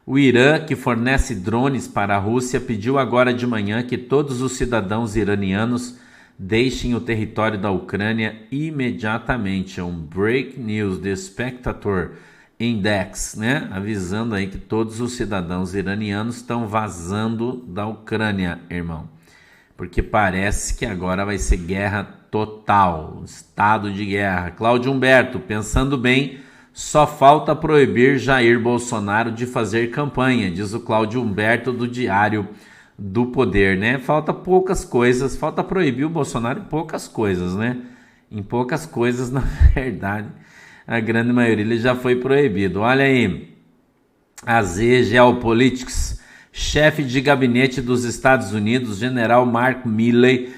A: O Irã, que fornece drones para a Rússia, pediu agora de manhã que todos os cidadãos iranianos deixem o território da Ucrânia imediatamente. É um break news, The Spectator Index, né? Avisando aí que todos os cidadãos iranianos estão vazando da Ucrânia, irmão. Porque parece que agora vai ser guerra total, estado de guerra. Cláudio Humberto, pensando bem, só falta proibir Jair Bolsonaro de fazer campanha, diz o Cláudio Humberto do Diário do Poder, né? Falta poucas coisas, falta proibir o Bolsonaro em poucas coisas, né? Em poucas coisas, na verdade, a grande maioria ele já foi proibido. Olha aí, AZ Geopolitics, chefe de gabinete dos Estados Unidos, general Mark Milley,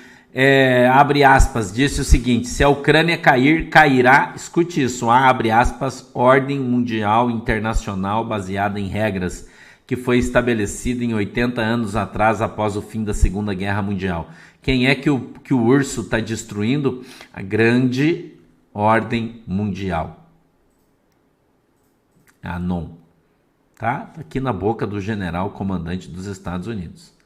A: abre aspas, disse o seguinte: se a Ucrânia cair, cairá, escute isso, abre aspas, ordem mundial internacional baseada em regras que foi estabelecida em 80 anos atrás, após o fim da Segunda Guerra Mundial. Quem é que o urso está destruindo? A grande ordem mundial. A NOM. Tá aqui na boca do general comandante dos Estados Unidos.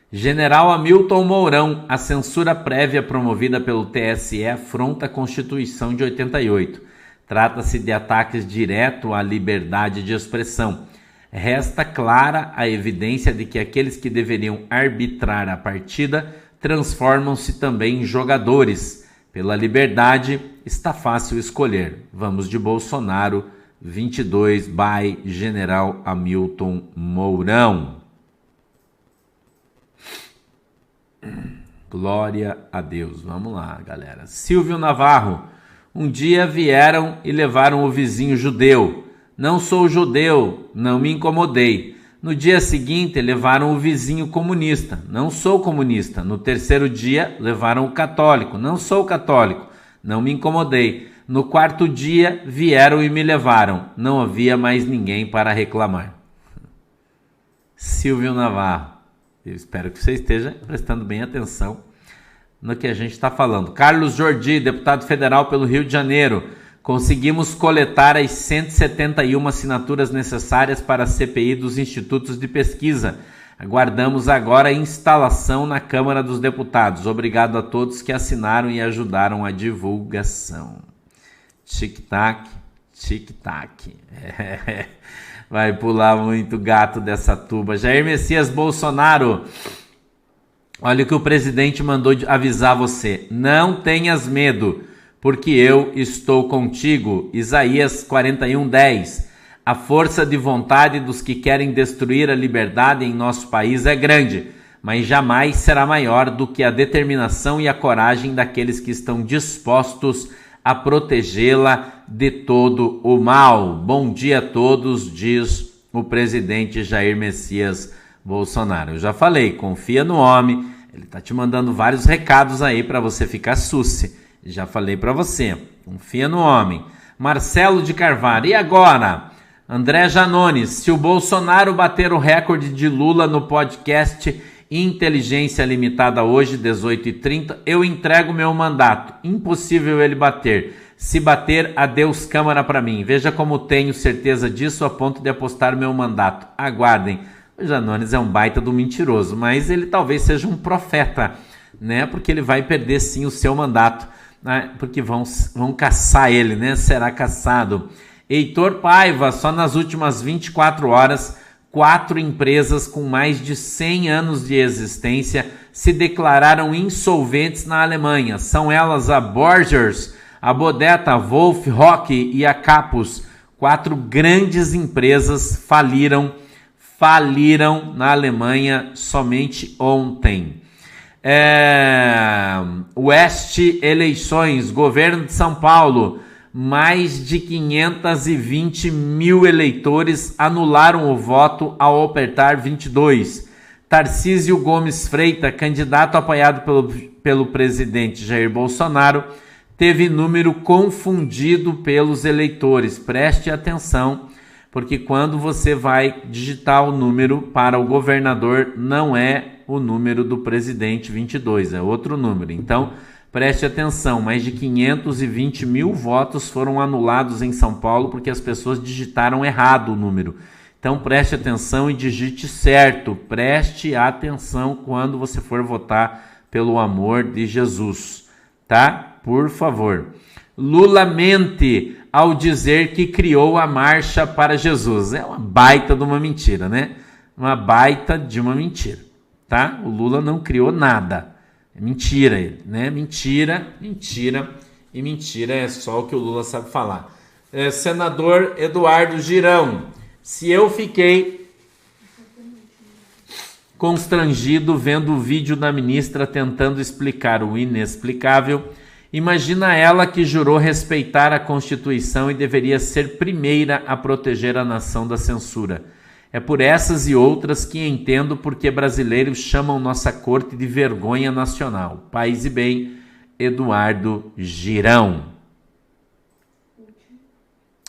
A: General Hamilton Mourão, a censura prévia promovida pelo TSE afronta a Constituição de 88. Trata-se de ataques diretos à liberdade de expressão. Resta clara a evidência de que aqueles que deveriam arbitrar a partida transformam-se também em jogadores. Pela liberdade, está fácil escolher. Vamos de Bolsonaro, 22, by General Hamilton Mourão. Glória a Deus. Vamos lá, galera. Silvio Navarro. Um dia vieram e levaram o vizinho judeu. Não sou judeu, não me incomodei. No dia seguinte, levaram o vizinho comunista. Não sou comunista. No terceiro dia, levaram o católico. Não sou católico, não me incomodei. No quarto dia, vieram e me levaram. Não havia mais ninguém para reclamar. Silvio Navarro. Eu espero que você esteja prestando bem atenção no que a gente está falando. Carlos Jordi, deputado federal pelo Rio de Janeiro. Conseguimos coletar as 171 assinaturas necessárias para a CPI dos institutos de pesquisa. Aguardamos agora a instalação na Câmara dos Deputados. Obrigado a todos que assinaram e ajudaram a divulgação. Tic-tac, tic-tac. Vai pular muito gato dessa tuba. Jair Messias Bolsonaro. Olha o que o presidente mandou avisar você. Não tenhas medo, porque eu estou contigo. Isaías 41:10. A força de vontade dos que querem destruir a liberdade em nosso país é grande, mas jamais será maior do que a determinação e a coragem daqueles que estão dispostos a protegê-la de todo o mal. Bom dia a todos, diz o presidente Jair Messias Bolsonaro. Eu já falei, confia no homem, ele está te mandando vários recados aí para você ficar susse. Já falei para você, confia no homem. Marcelo de Carvalho, e agora? André Janones, se o Bolsonaro bater o recorde de Lula no podcast Inteligência Limitada hoje, 18h30, eu entrego meu mandato. Impossível ele bater. Se bater, adeus Câmara para mim. Veja como tenho certeza disso a ponto de apostar meu mandato. Aguardem. O Janones é um baita do mentiroso, mas ele talvez seja um profeta, né? Porque ele vai perder sim o seu mandato, né? Porque vão caçar ele, né? Será caçado. Heitor Paiva, só nas últimas 24 horas, 4 empresas com mais de 100 anos de existência se declararam insolventes na Alemanha. São elas a Borgers, a Bodetta, a Wolf, Rock e a Capus. 4 grandes empresas faliram na Alemanha somente ontem. Oeste Eleições, Governo de São Paulo, mais de 520 mil eleitores anularam o voto ao apertar 22. Tarcísio Gomes Freitas, candidato apoiado pelo presidente Jair Bolsonaro, teve número confundido pelos eleitores. Preste atenção, porque quando você vai digitar o número para o governador, não é o número do presidente 22, é outro número. Então, preste atenção, mais de 520 mil votos foram anulados em São Paulo porque as pessoas digitaram errado o número. Então, preste atenção e digite certo. Preste atenção quando você for votar, pelo amor de Jesus, tá? Por favor. Lula mente ao dizer que criou a Marcha para Jesus. É uma baita de uma mentira, né? Uma baita de uma mentira, tá? O Lula não criou nada. É mentira, né? Mentira, mentira e mentira é só o que o Lula sabe falar. Senador Eduardo Girão, se eu fiquei constrangido vendo o vídeo da ministra tentando explicar o inexplicável, imagina ela que jurou respeitar a Constituição e deveria ser primeira a proteger a nação da censura. É por essas e outras que entendo porque brasileiros chamam nossa corte de vergonha nacional. Paz e bem, Eduardo Girão.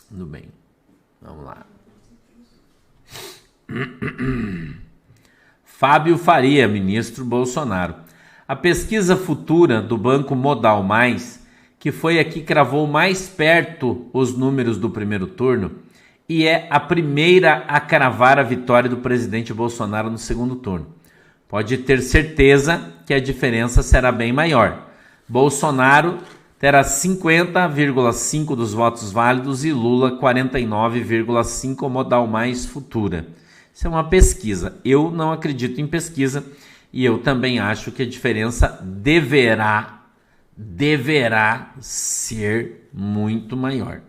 A: Tudo bem, vamos lá. Fábio Faria, ministro Bolsonaro. A pesquisa futura do Banco Modal Mais, que foi a que cravou mais perto os números do primeiro turno, e é a primeira a cravar a vitória do presidente Bolsonaro no segundo turno. Pode ter certeza que a diferença será bem maior. Bolsonaro terá 50,5% dos votos válidos e Lula 49,5% Modal Mais Futura. Isso é uma pesquisa. Eu não acredito em pesquisa e eu também acho que a diferença deverá ser muito maior.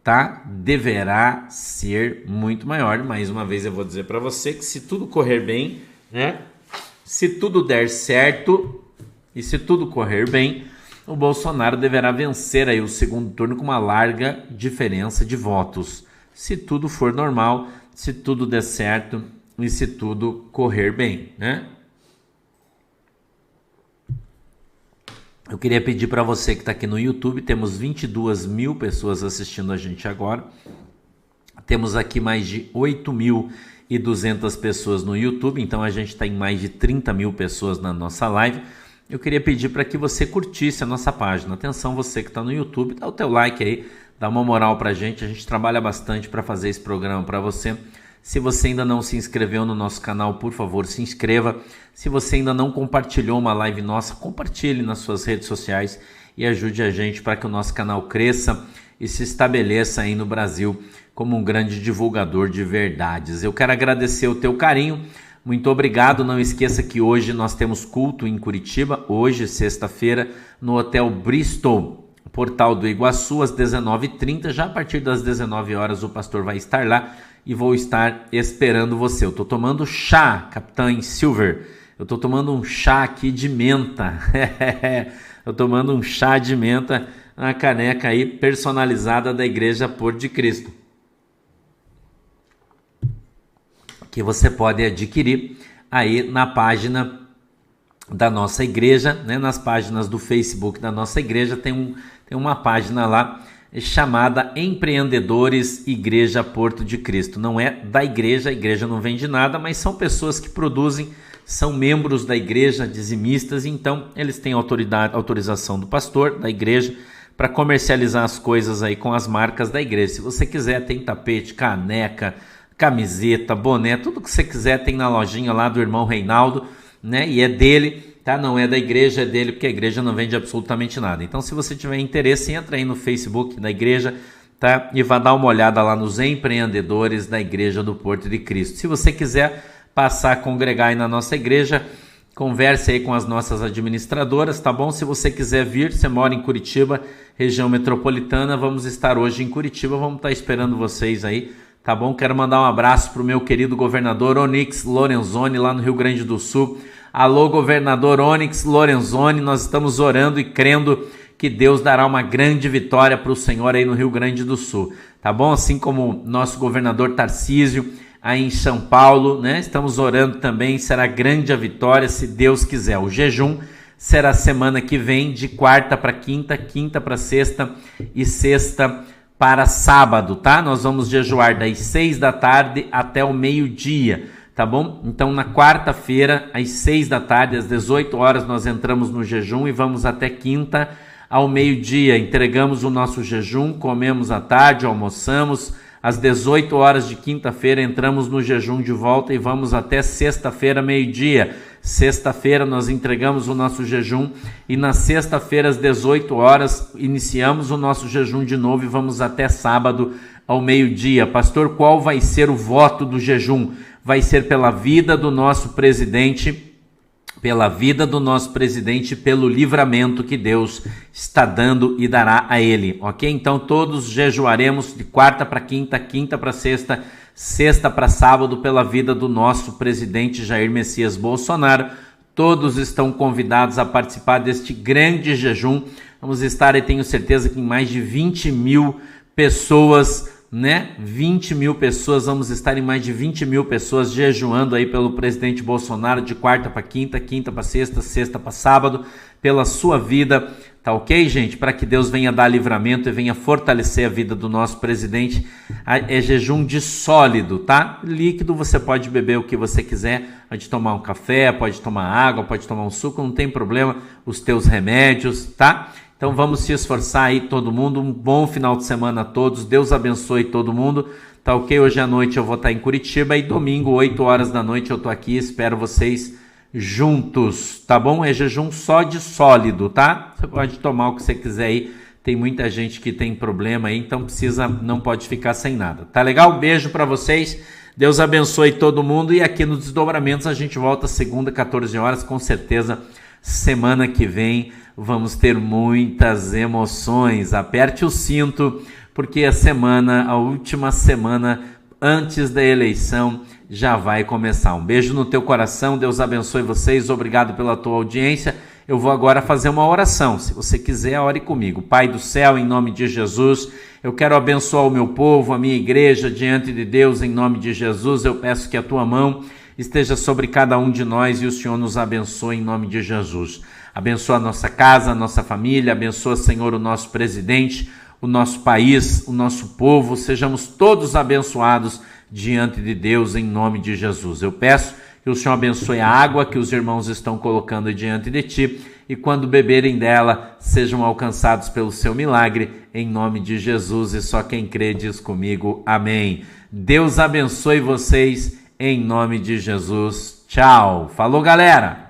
A: Tá? Deverá ser muito maior. Mais uma vez eu vou dizer para você que se tudo correr bem, né? Se tudo der certo e se tudo correr bem, o Bolsonaro deverá vencer aí o segundo turno com uma larga diferença de votos. Se tudo for normal, se tudo der certo e se tudo correr bem, né? Eu queria pedir para você que está aqui no YouTube, temos 22 mil pessoas assistindo a gente agora. Temos aqui mais de 8.200 pessoas no YouTube, então a gente está em mais de 30 mil pessoas na nossa live. Eu queria pedir para que você curtisse a nossa página. Atenção, você que está no YouTube, dá o teu like aí, dá uma moral para a gente trabalha bastante para fazer esse programa para você. Se você ainda não se inscreveu no nosso canal, por favor, se inscreva. Se você ainda não compartilhou uma live nossa, compartilhe nas suas redes sociais e ajude a gente para que o nosso canal cresça e se estabeleça aí no Brasil como um grande divulgador de verdades. Eu quero agradecer o teu carinho, muito obrigado. Não esqueça que hoje nós temos culto em Curitiba, hoje, sexta-feira, no Hotel Bristol, Portal do Iguaçu, às 19h30. Já a partir das 19 horas o pastor vai estar lá e vou estar esperando você. Eu estou tomando chá, Capitão Silver. Eu estou tomando um chá aqui de menta. Eu tomando um chá de menta na caneca aí personalizada da Igreja Porto de Cristo, que você pode adquirir aí na página da nossa igreja, né? Nas páginas do Facebook da nossa igreja tem uma página lá chamada Empreendedores Igreja Porto de Cristo. Não é da igreja, a igreja não vende nada, mas são pessoas que produzem, são membros da igreja, dizimistas, então eles têm autorização do pastor, da igreja, para comercializar as coisas aí com as marcas da igreja. Se você quiser, tem tapete, caneca, camiseta, boné, tudo que você quiser tem na lojinha lá do irmão Reinaldo, né? E é dele, tá? Não é da igreja, é dele, porque a igreja não vende absolutamente nada. Então, se você tiver interesse, entra aí no Facebook da igreja, tá? E vá dar uma olhada lá nos empreendedores da Igreja do Porto de Cristo. Se você quiser passar a congregar aí na nossa igreja, converse aí com as nossas administradoras, tá bom? Se você quiser vir, você mora em Curitiba, região metropolitana, vamos estar hoje em Curitiba, vamos estar esperando vocês aí, tá bom? Quero mandar um abraço para o meu querido governador Onyx Lorenzoni, lá no Rio Grande do Sul, Alô, governador Onyx Lorenzoni, nós estamos orando e crendo que Deus dará uma grande vitória para o Senhor aí no Rio Grande do Sul, tá bom? Assim como nosso governador Tarcísio aí em São Paulo, né? Estamos orando também, será grande a vitória se Deus quiser. O jejum será semana que vem, de quarta para quinta, quinta para sexta e sexta para sábado, tá? Nós vamos jejuar das 6 da tarde até o meio-dia, tá bom? Então, na quarta-feira, às 6 da tarde, às 18 horas, nós entramos no jejum e vamos até quinta ao meio-dia. Entregamos o nosso jejum, comemos à tarde, almoçamos. Às 18 horas de quinta-feira, entramos no jejum de volta e vamos até sexta-feira, meio-dia. Sexta-feira, nós entregamos o nosso jejum e na sexta-feira, às 18 horas, iniciamos o nosso jejum de novo e vamos até sábado ao meio-dia. Pastor, qual vai ser o voto do jejum? Vai ser pela vida do nosso presidente, pelo livramento que Deus está dando e dará a ele, ok? Então todos jejuaremos de quarta para quinta, quinta para sexta, sexta para sábado pela vida do nosso presidente Jair Messias Bolsonaro. Todos estão convidados a participar deste grande jejum. Vamos estar, e tenho certeza que em mais de 20 mil pessoas, né? 20 mil pessoas, vamos estar em mais de 20 mil pessoas jejuando aí pelo presidente Bolsonaro de quarta para quinta, quinta para sexta, sexta para sábado, pela sua vida, tá ok, gente? Para que Deus venha dar livramento e venha fortalecer a vida do nosso presidente. É jejum de sólido, tá? Líquido, você pode beber o que você quiser, pode tomar um café, pode tomar água, pode tomar um suco, não tem problema, os teus remédios, tá? Então vamos se esforçar aí todo mundo, um bom final de semana a todos, Deus abençoe todo mundo, tá ok? Hoje à noite eu vou estar em Curitiba e domingo, 8 horas da noite eu tô aqui, espero vocês juntos, tá bom? É jejum só de sólido, tá? Você pode tomar o que você quiser aí, tem muita gente que tem problema aí, então não pode ficar sem nada, tá legal? Beijo pra vocês, Deus abençoe todo mundo e aqui nos desdobramentos a gente volta segunda, 14 horas, com certeza semana que vem vamos ter muitas emoções. Aperte o cinto, porque a última semana antes da eleição já vai começar. Um beijo no teu coração, Deus abençoe vocês, obrigado pela tua audiência. Eu vou agora fazer uma oração, se você quiser, ore comigo. Pai do céu, em nome de Jesus, eu quero abençoar o meu povo, a minha igreja, diante de Deus, em nome de Jesus. Eu peço que a tua mão esteja sobre cada um de nós e o Senhor nos abençoe em nome de Jesus. Abençoa a nossa casa, a nossa família, abençoa, Senhor, o nosso presidente, o nosso país, o nosso povo, sejamos todos abençoados diante de Deus em nome de Jesus. Eu peço que o Senhor abençoe a água que os irmãos estão colocando diante de Ti e quando beberem dela, sejam alcançados pelo Seu milagre em nome de Jesus e só quem crê diz comigo, amém. Deus abençoe vocês em nome de Jesus. Tchau. Falou, galera!